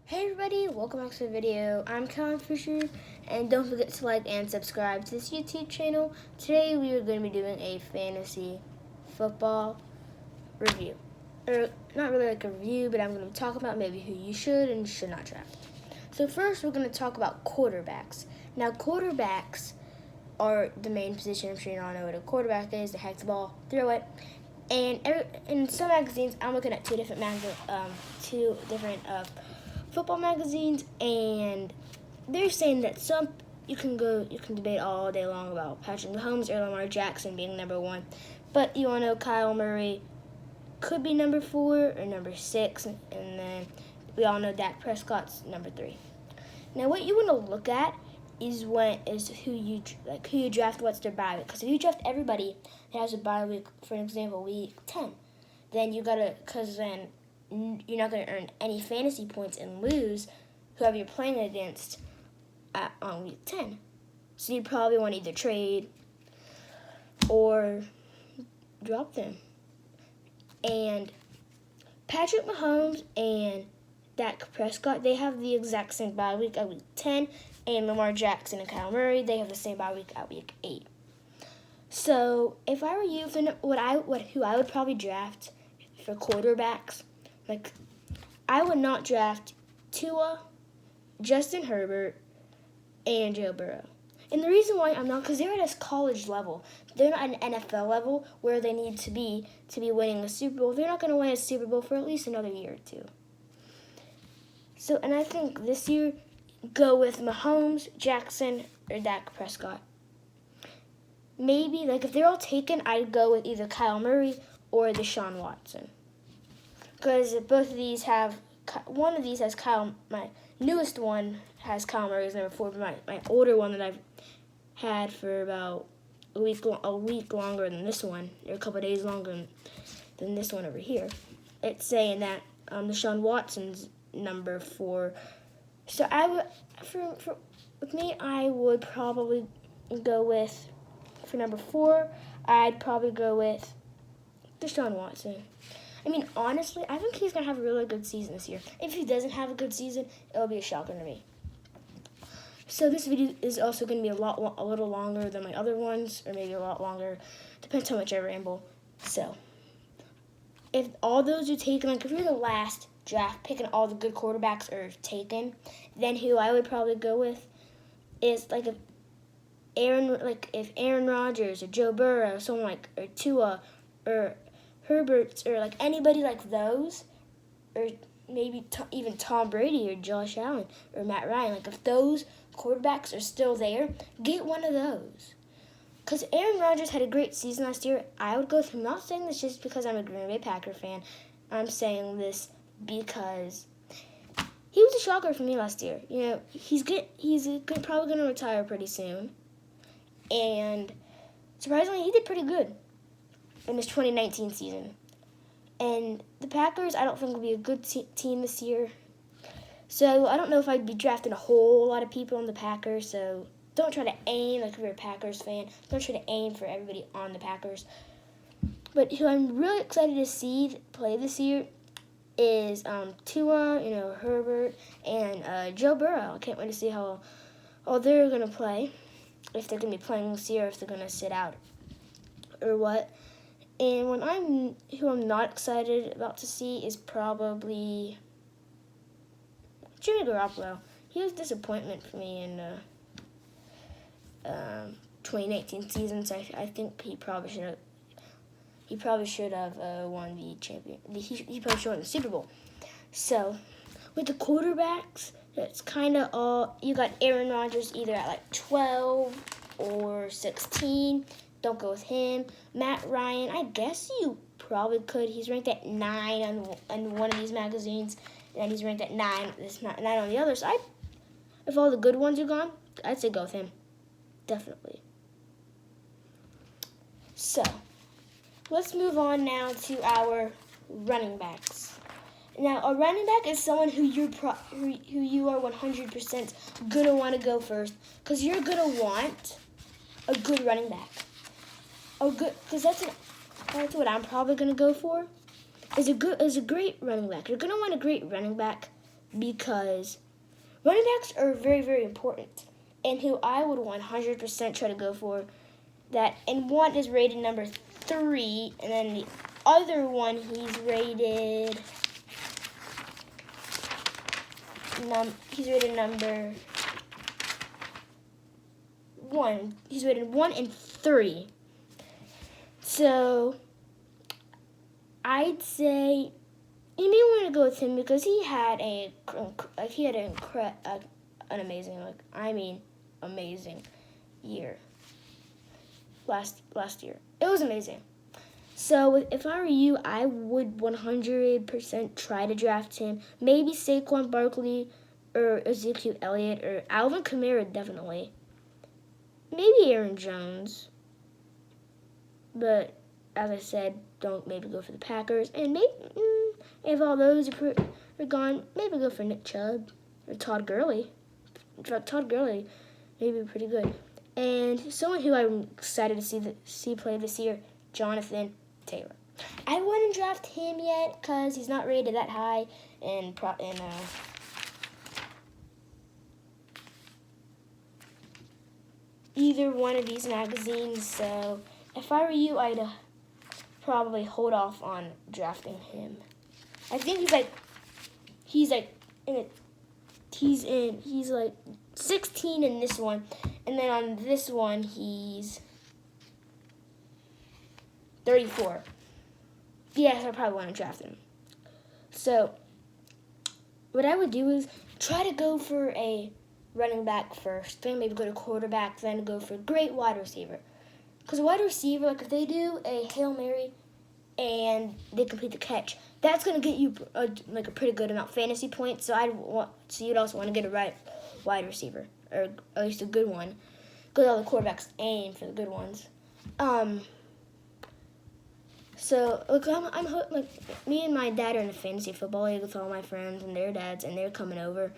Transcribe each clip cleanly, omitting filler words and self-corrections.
Hey everybody, welcome back to the video. I'm Colin Fisher, and don't forget to like and subscribe to this YouTube channel. Today we are going to be doing a fantasy football review. Or not really like a review, but I'm going to talk about maybe who you should and should not draft. So first we're going to talk about quarterbacks. Now quarterbacks are the main position. I'm sure you all know what a quarterback is. They hack the ball, throw it. And in some magazines, I'm looking at two different football magazines, and they're saying that you can debate all day long about Patrick Mahomes or Lamar Jackson being number one, but you all know Kyler Murray could be number 4 or number 6, and then we all know Dak Prescott's number 3. Now, what you want to look at is who you draft, what's their bye week. Because if you draft everybody that has a bye week, for example, week 10, then then you're not going to earn any fantasy points and lose whoever you're playing against on week 10. So you probably want to either trade or drop them. And Patrick Mahomes and Dak Prescott, they have the exact same bye week at week 10, and Lamar Jackson and Kyler Murray, they have the same bye week at week 8. So if I were you, who I would probably draft for quarterbacks, I would not draft Tua, Justin Herbert, and Joe Burrow. And the reason why I'm not, because they're at a college level. They're not at an NFL level where they need to be winning a Super Bowl. They're not going to win a Super Bowl for at least another year or two. So, and I think this year, go with Mahomes, Jackson, or Dak Prescott. Maybe, if they're all taken, I'd go with either Kyle Murray or Deshaun Watson. Because both of these one of these has my newest one has Kyle Murray as number 4, but my older one that I've had for about a week longer than this one, or a couple of days longer than this one over here, it's saying that Deshaun Watson's number 4. So I would, with me, I would probably go with, for number 4, I'd probably go with Deshaun Watson. I mean, honestly, I think he's going to have a really good season this year. If he doesn't have a good season, it'll be a shocker to me. So this video is also going to be a little longer than my other ones, or maybe a lot longer. Depends how much I ramble. So, if all those are taken, if you're the last draft pick and all the good quarterbacks are taken, then who I would probably go with is if Aaron Rodgers or Joe Burrow, someone or Tua or Herbert, or anybody like those, or maybe even Tom Brady or Josh Allen or Matt Ryan. If those quarterbacks are still there, get one of those. Because Aaron Rodgers had a great season last year. I would go with him. I'm not saying this just because I'm a Green Bay Packer fan. I'm saying this because he was a shocker for me last year. He's probably going to retire pretty soon. And surprisingly, he did pretty good in his 2019 season. And the Packers, I don't think will be a good team this year. So I don't know if I'd be drafting a whole lot of people on the Packers. So don't try to aim, if you're a Packers fan, don't try to aim for everybody on the Packers. But who I'm really excited to see play this year is Tua, Herbert, and Joe Burrow. I can't wait to see how they're going to play, if they're going to be playing this year, if they're going to sit out or what. And who I'm not excited about to see is probably Jimmy Garoppolo. He was a disappointment for me in 2019 season, so I think he probably should have won the champion. He probably should have won the Super Bowl. So with the quarterbacks, that's kind of all. You got Aaron Rodgers either at 12 or 16. Don't go with him. Matt Ryan, I guess you probably could. He's ranked at 9 on one of these magazines, and he's ranked at 9 on the other side. If all the good ones are gone, I'd say go with him. Definitely. So, let's move on now to our running backs. Now, a running back is someone who you are 100% gonna want to go first, because you're gonna want a good running back. Because that's what I'm probably gonna go for. Is a great running back. You're gonna want a great running back because running backs are very, very important, and who I would 100% try to go for that. And one is rated number 3, and then the other one he's rated number 1. He's rated 1 and 3. So I'd say you may want to go with him because he had an amazing, amazing year last year. It was amazing. So if I were you, I would 100% try to draft him. Maybe Saquon Barkley or Ezekiel Elliott or Alvin Kamara, definitely. Maybe Aaron Jones. But as I said, don't maybe go for the Packers. And maybe if all those are gone, maybe go for Nick Chubb or Todd Gurley. In fact, Todd Gurley may be pretty good. And someone who I'm excited to see play this year, Jonathan Taylor. I wouldn't draft him yet because he's not rated that high in either one of these magazines. So if I were you, I'd probably hold off on drafting him. I think he's like 16 in this one, and then on this one he's 34. Yes, I probably want to draft him. So what I would do is try to go for a running back first, then maybe go to quarterback, then go for a great wide receiver. Because a wide receiver, like if they do a Hail Mary and they complete the catch, that's going to get you a pretty good amount of fantasy points. So you'd also want to get a right wide receiver, or at least a good one. Because all the quarterbacks aim for the good ones. So look, me and my dad are in a fantasy football league with all my friends and their dads, and they're coming over.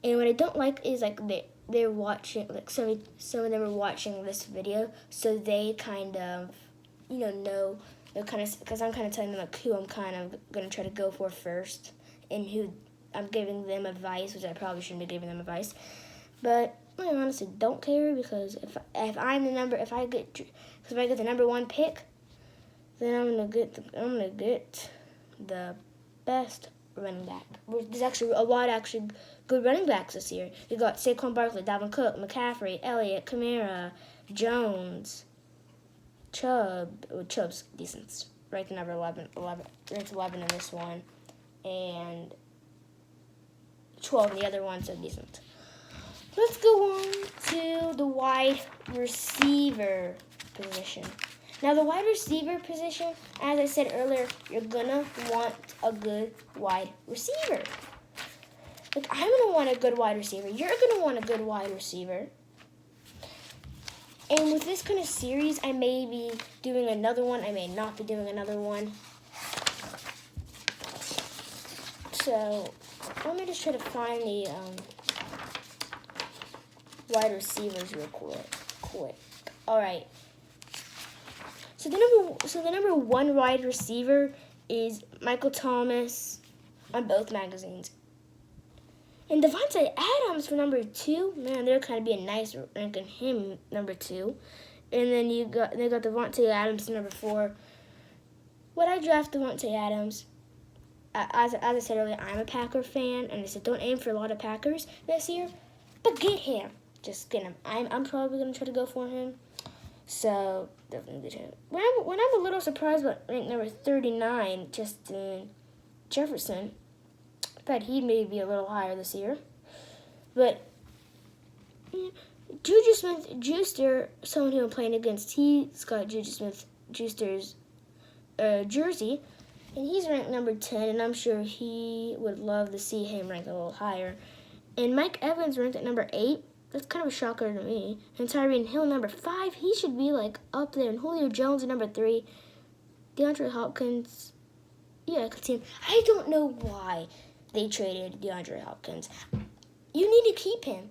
And what I don't like is they're watching, some of them are watching this video, so they kind of know. Because I'm kind of telling them who I'm kind of going to try to go for first, and who I'm giving them advice, which I probably shouldn't be giving them advice. But I honestly don't care, because if I get the number 1 pick, then I'm gonna get the best running back. There's actually a lot of good running backs this year. You got Saquon Barkley, Dalvin Cook, McCaffrey, Elliott, Kamara, Jones, Chubb's decent, ranked number 11, ranked 11 in this one, and 12 in the other one, so decent. Let's go on to the wide receiver position. Now, the wide receiver position, as I said earlier, you're gonna want a good wide receiver. Like, I'm gonna want a good wide receiver. You're gonna want a good wide receiver. And with this kind of series, I may be doing another one. I may not be doing another one. So let me just try to find the wide receivers real quick. All right. So the number 1 wide receiver is Michael Thomas on both magazines. And Davante Adams for number 2, man, they're kind of being nice ranking him number 2. And then they got Davante Adams number 4. Would I draft Davante Adams? As I said earlier, I'm a Packer fan, and I said don't aim for a lot of Packers this year, but get him. Just get him. I'm probably gonna try to go for him. So definitely get him. When I'm a little surprised about rank number 39, Justin Jefferson. But he may be a little higher this year. But Juju Smith-Schuster, someone who I'm playing against, he's got Juju Smith-Schuster's jersey, and he's ranked number 10, and I'm sure he would love to see him ranked a little higher. And Mike Evans ranked at number 8. That's kind of a shocker to me. And Tyreek Hill, number 5, he should be up there. And Julio Jones at number 3. DeAndre Hopkins, yeah, good team. I don't know why they traded DeAndre Hopkins. You need to keep him.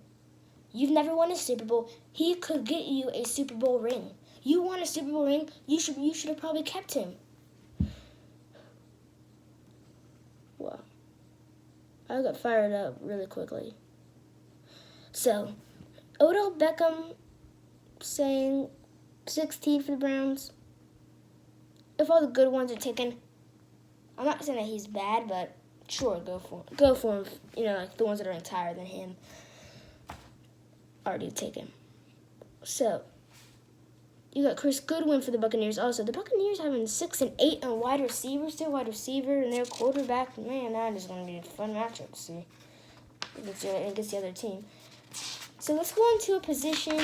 You've never won a Super Bowl. He could get you a Super Bowl ring. You won a Super Bowl ring. You should have probably kept him. Well, I got fired up really quickly. So, Odell Beckham saying 16 for the Browns. If all the good ones are taken, I'm not saying that he's bad, but sure, go for him. Go for him. You know, like the ones that are ranked higher than him already taken. So, you got Chris Goodwin for the Buccaneers. Also, the Buccaneers having 6 and 8 on wide receivers, still wide receiver, and their quarterback. Man, that is going to be a fun matchup to see against the other team. So let's go into a position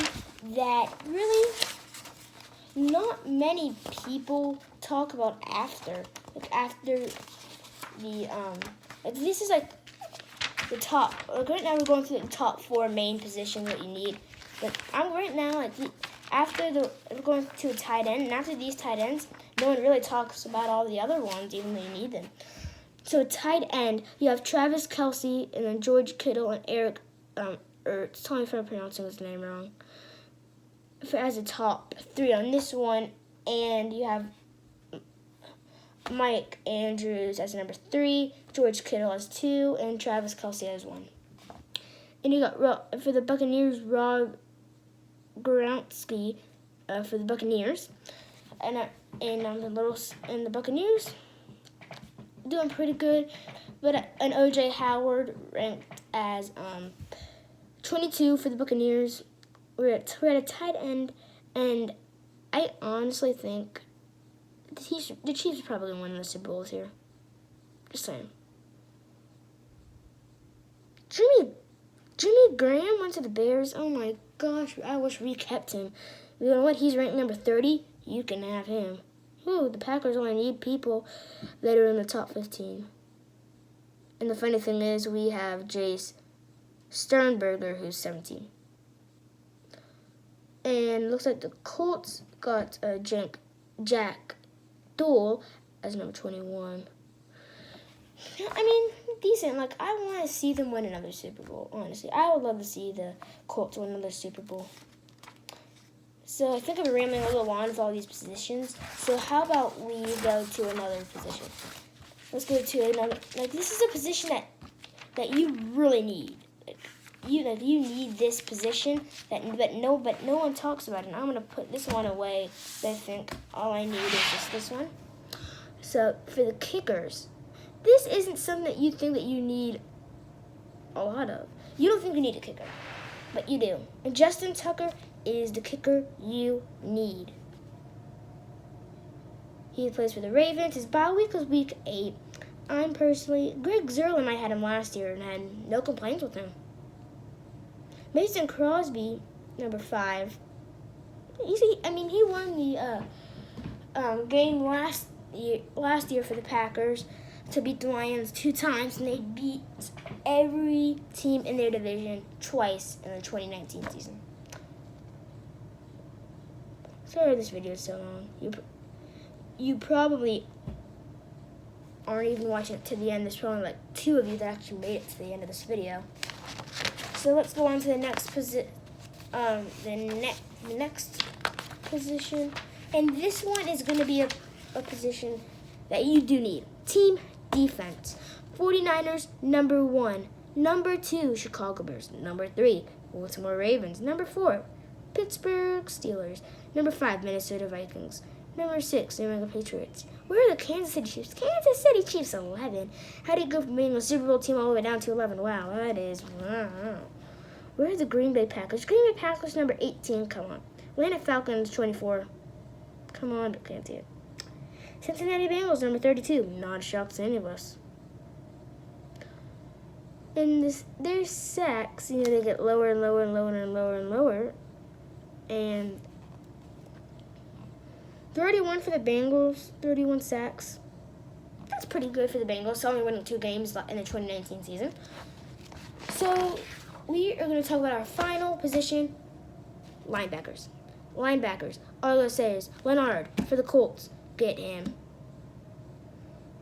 that really not many people talk about after. Like after the like this is like the top. Like right now we're going through the top 4 main positions that you need. But I'm right now like we're going to a tight end, and after these tight ends, no one really talks about all the other ones, even though you need them. So tight end, you have Travis Kelce, and then George Kittle and Eric Ertz. Tell me if I'm pronouncing his name wrong. As a top 3 on this one, and you have Mike Andrews as number 3, George Kittle as 2, and Travis Kelce as 1. And you got for the Buccaneers, Rob Gronkowski for the Buccaneers, and the Buccaneers doing pretty good, but an O.J. Howard ranked as 22 for the Buccaneers. We're at a tight end, and I honestly think the Chiefs are probably going to win the Super Bowls here. Just saying. Jimmy Graham went to the Bears. Oh my gosh, I wish we kept him. You know what? He's ranked number 30. You can have him. Ooh, the Packers only need people that are in the top 15. And the funny thing is, we have Jace Sternberger, who's 17. And looks like the Colts got Jack Doyle as number 21. I mean, decent. Like, I want to see them win another Super Bowl, honestly. I would love to see the Colts win another Super Bowl. So I think I'm rambling a little on with all these positions. So how about we go to another position? Let's go to another. Like, this is a position that you really need. You need this position but no one talks about it. And I'm gonna put this one away. I think all I need is just this one. So for the kickers, this isn't something that you think that you need a lot of. You don't think you need a kicker, but you do. And Justin Tucker is the kicker you need. He plays for the Ravens. His bye week was week 8. Greg Zerlin, I had him last year and had no complaints with him. Mason Crosby, number 5. He won the game last year for the Packers to beat the Lions 2 times, and they beat every team in their division twice in the 2019 season. Sorry this video is so long. You probably aren't even watching it to the end. There's probably like 2 of you that actually made it to the end of this video. So let's go on to the next next position. And this one is going to be a position that you do need. Team defense. 49ers, number 1. Number 2, Chicago Bears. Number 3, Baltimore Ravens. Number 4, Pittsburgh Steelers. Number 5, Minnesota Vikings. Number 6, New England Patriots. Where are the Kansas City Chiefs? Kansas City Chiefs 11. How do you go from being a Super Bowl team all the way down to 11? Wow, that is wow. Where are the Green Bay Packers? Green Bay Packers number 18. Come on. Atlanta Falcons 24. Come on, can't see it. Cincinnati Bengals number 32. Not a shock to any of us. And their sacks, they get lower and lower and lower and lower and lower. And 31 for the Bengals, 31 sacks. That's pretty good for the Bengals, only winning 2 games in the 2019 season. So we are going to talk about our final position, linebackers. All I'm going to say is Leonard for the Colts, get him.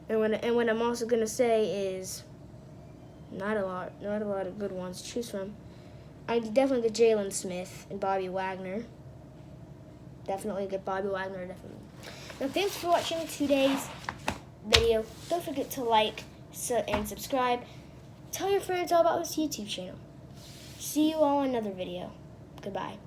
And what I'm also going to say is not a lot of good ones to choose from. I definitely get Jalen Smith and Bobby Wagner. Definitely get Bobby Wagner, definitely. Now, thanks for watching today's video. Don't forget to like and subscribe. Tell your friends all about this YouTube channel. See you all in another video. Goodbye.